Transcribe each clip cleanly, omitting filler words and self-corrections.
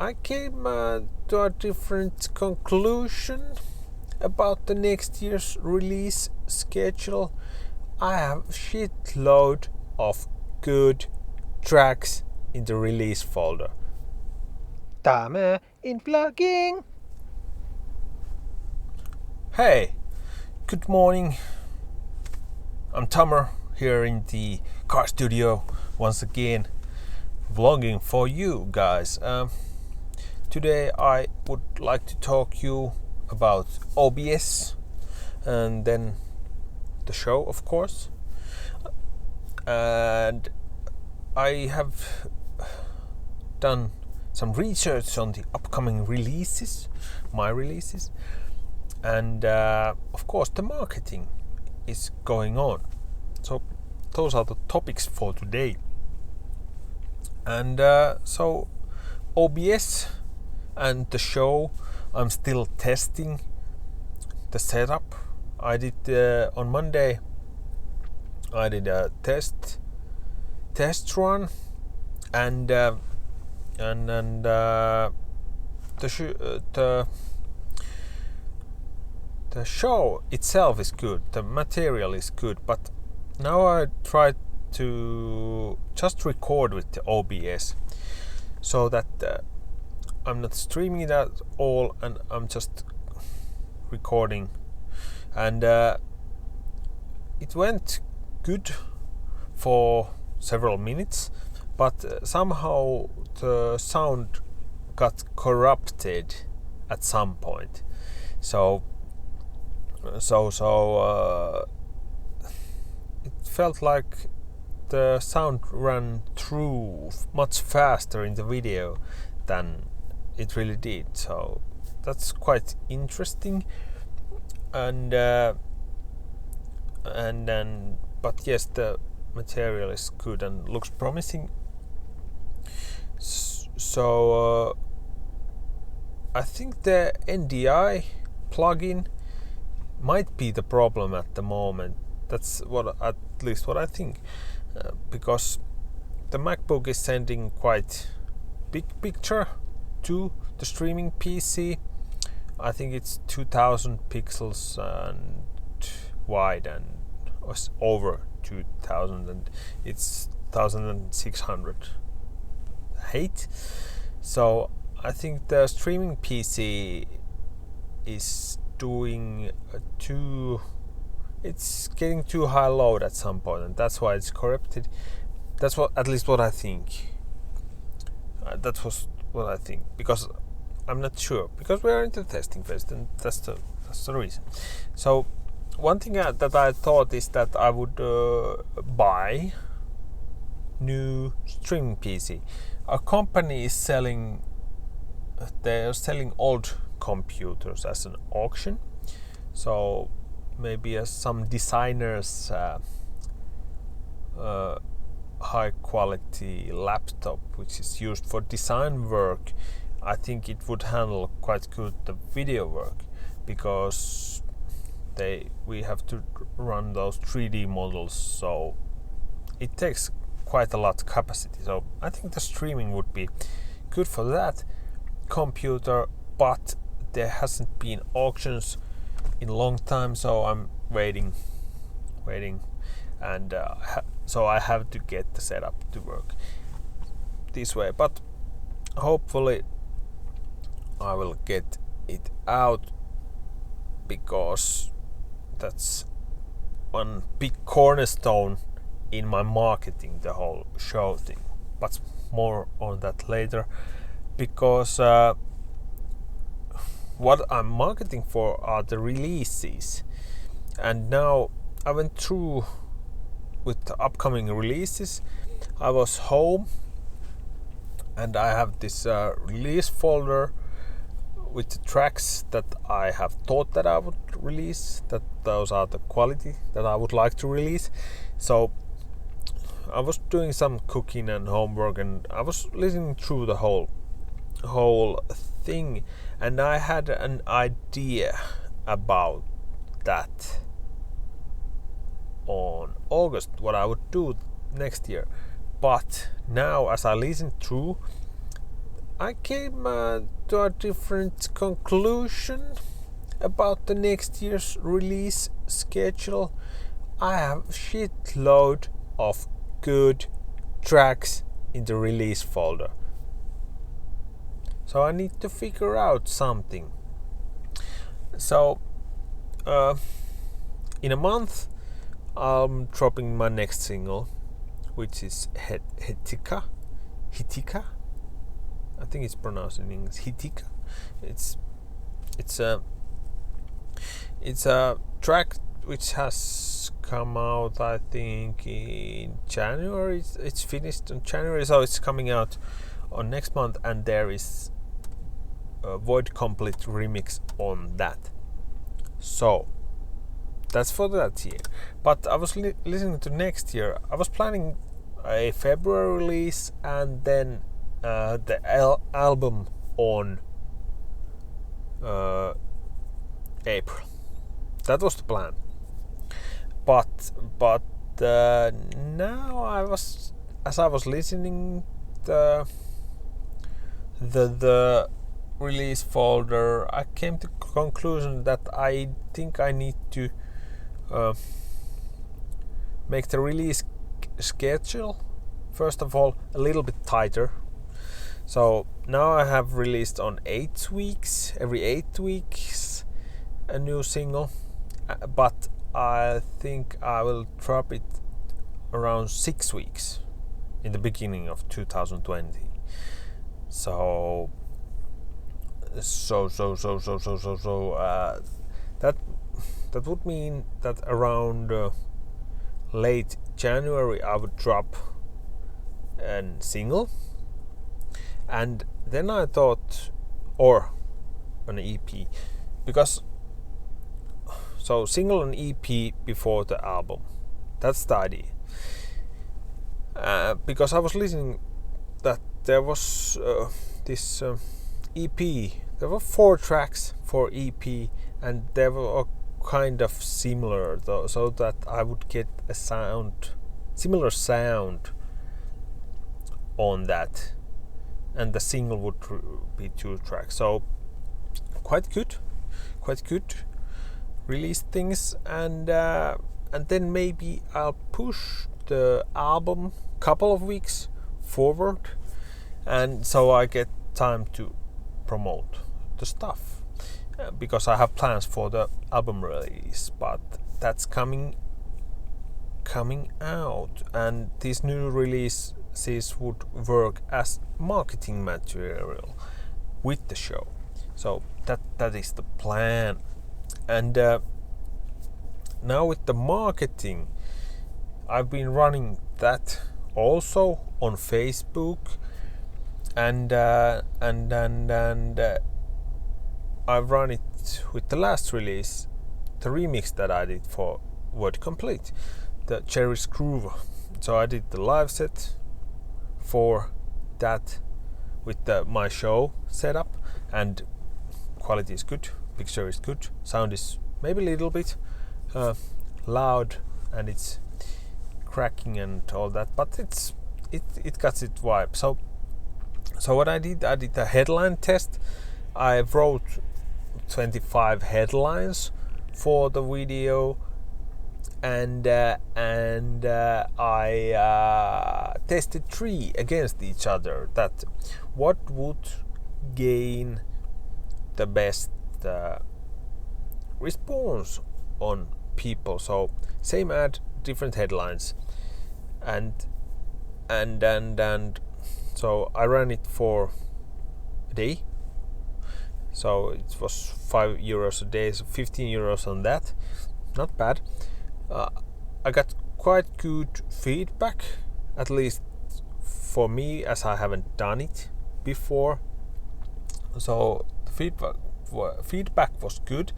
I came to a different conclusion about the next year's release schedule. I have a shitload of good tracks in the release folder. Tummur in vlogging. Hey, good morning. I'm Tummur here in the car studio once again, vlogging for you guys. Today I would like to talk you about OBS and then the show, of course. And I have done some research on the upcoming releases, my releases, and of course the marketing is going on. So those are the topics for today. And so OBS and the show, I'm still testing the setup. I did on Monday. I did a test run, and the show itself is good. The material is good, but now I tried to just record with the OBS, so that I'm not streaming it at all, and I'm just recording, and it went good for several minutes, but somehow the sound got corrupted at some point. So it felt like the sound ran through much faster in the video than it really did. So that's quite interesting. And then, but yes, the material is good and looks promising. So I think the NDI plugin might be the problem at the moment. That's at least what I think, because the Macbook is sending quite big picture to the streaming PC. I think it's 2000 pixels and wide, and was over 2000, and it's 1600 height. So I think the streaming PC is doing it's getting too high load at some point, and that's why it's corrupted. That's at least what I think. That was what I think, because I'm not sure, because we are in the testing phase, and that's the reason. So one thing that I thought is that I would buy new streaming PC. A company is selling. They are selling old computers as an auction. So maybe some designers high quality laptop which is used for design work, I think it would handle quite good the video work, because we have to run those 3D models, so it takes quite a lot of capacity. So I think the streaming would be good for that computer, but there hasn't been auctions in a long time, so I'm waiting, and so I have to get the setup to work this way. But hopefully I will get it out, because that's one big cornerstone in my marketing, the whole show thing. But more on that later, because what I'm marketing for are the releases. And now I went through with the upcoming releases. I was home, and I have this release folder with the tracks that I have thought that I would release, that those are the quality that I would like to release. So I was doing some cooking and homework, and I was listening through the whole thing, and I had an idea about that on August, what I would do next year. But now, as I listen through, I came to a different conclusion about the next year's release schedule. I have shitload of good tracks in the release folder. So I need to figure out something. So in a month I'm dropping my next single, which is Hitika. I think it's pronounced in English Hitika. It's a track which has come out, I think, in January. It's finished in January, so it's coming out on next month, and there is a Void Complete remix on that. So that's for that year. But I was listening to next year. I was planning a February release and then the album on April. That was the plan. But now as I was listening the release folder, I came to conclusion that I think I need to make the release schedule first of all a little bit tighter. So now I have released on 8 weeks, every 8 weeks a new single, but I think I will drop it around 6 weeks in the beginning of 2020. So that would mean that around late January I would drop a single, and then I thought, or an EP, because so single and EP before the album. That's the idea. Because I was listening that there was this EP. There were 4 tracks for EP, and they were kind of similar, though, so that I would get a similar sound on that, and the single would be 2 tracks. So quite good release things, and then maybe I'll push the album couple of weeks forward, and so I get time to promote the stuff, because I have plans for the album release, but that's coming out, and these new releases would work as marketing material with the show. So that is the plan. And now with the marketing, I've been running that also on Facebook, and I've run it with the last release, the remix that I did for Word Complete, the Cherry's Groove. So I did the live set for that with my show setup, and quality is good, picture is good, sound is maybe a little bit loud, and it's cracking and all that, but it got its vibe. So what I did a headline test. I wrote 25 headlines for the video, and I tested 3 against each other, that what would gain the best response on people. So same ad, different headlines, and so I ran it for a day. So it was €5 a day, so €15 on that. Not bad. I got quite good feedback, at least for me, as I haven't done it before. So the feedback was good.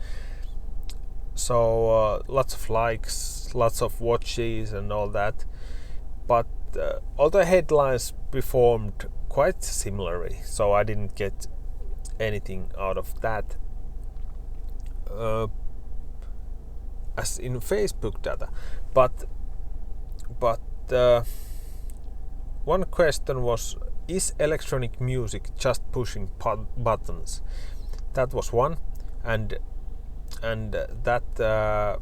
So lots of likes, lots of watches and all that. But all the headlines performed quite similarly, so I didn't get anything out of that as in Facebook data. But one question was is electronic music just pushing buttons? That was one, and that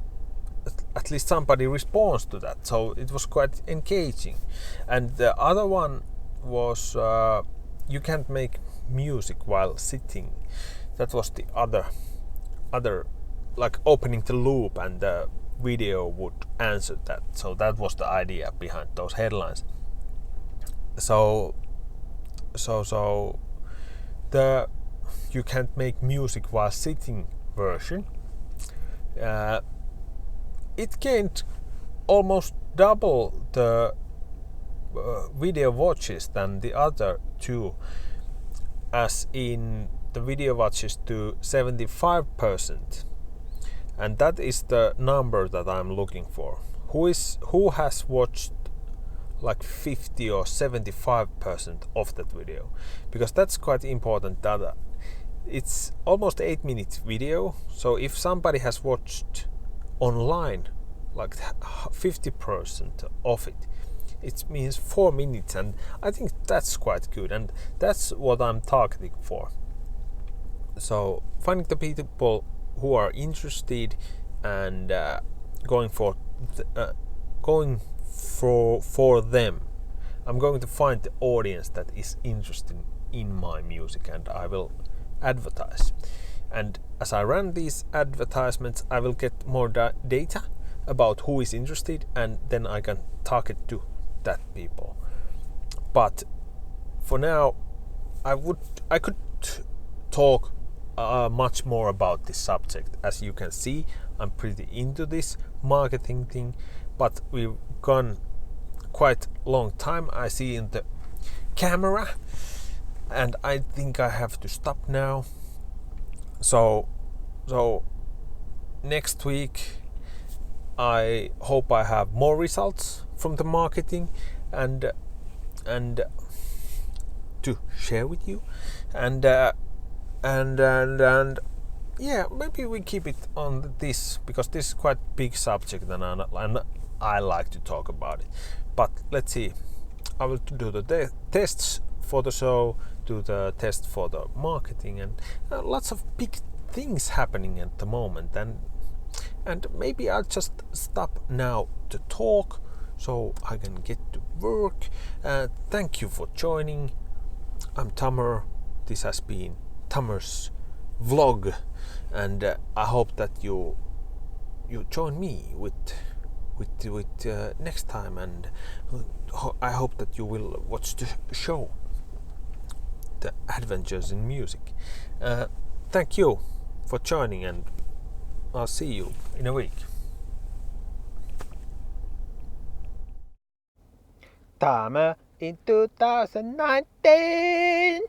at least somebody responds to that, so it was quite engaging. And the other one was you can't make music while sitting. That was the other like opening the loop, and the video would answer that. So that was the idea behind those headlines. So the you can't make music while sitting version, it gained almost double the video watches than the other two, as in the video watches to 75%, and that is the number that I'm looking for. Who has watched like 50 or 75% of that video, because that's quite important data. It's almost 8 minutes video, so if somebody has watched online like 50% of it, it means 4 minutes, and I think that's quite good, and that's what I'm targeting for. So finding the people who are interested and going for them. I'm going to find the audience that is interested in my music, and I will advertise. And as I run these advertisements, I will get more data about who is interested, and then I can target to that people. But for now, I could talk much more about this subject. As you can see, I'm pretty into this marketing thing, but we've gone quite long time, I see, in the camera, and I think I have to stop now. So next week I hope I have more results from the marketing and to share with you, and yeah, maybe we keep it on this, because this is quite big subject, and I like to talk about it. But let's see, I will do the tests for the show, do the test for the marketing, and lots of big things happening at the moment, and maybe I'll just stop now to talk so I can get to work. Thank you for joining. I'm Tummur. This has been Tummur's vlog, and I hope that you join me with next time, and I hope that you will watch the show, The Adventures in Music. Thank you for joining, and I'll see you in a week. Tummur in 2019.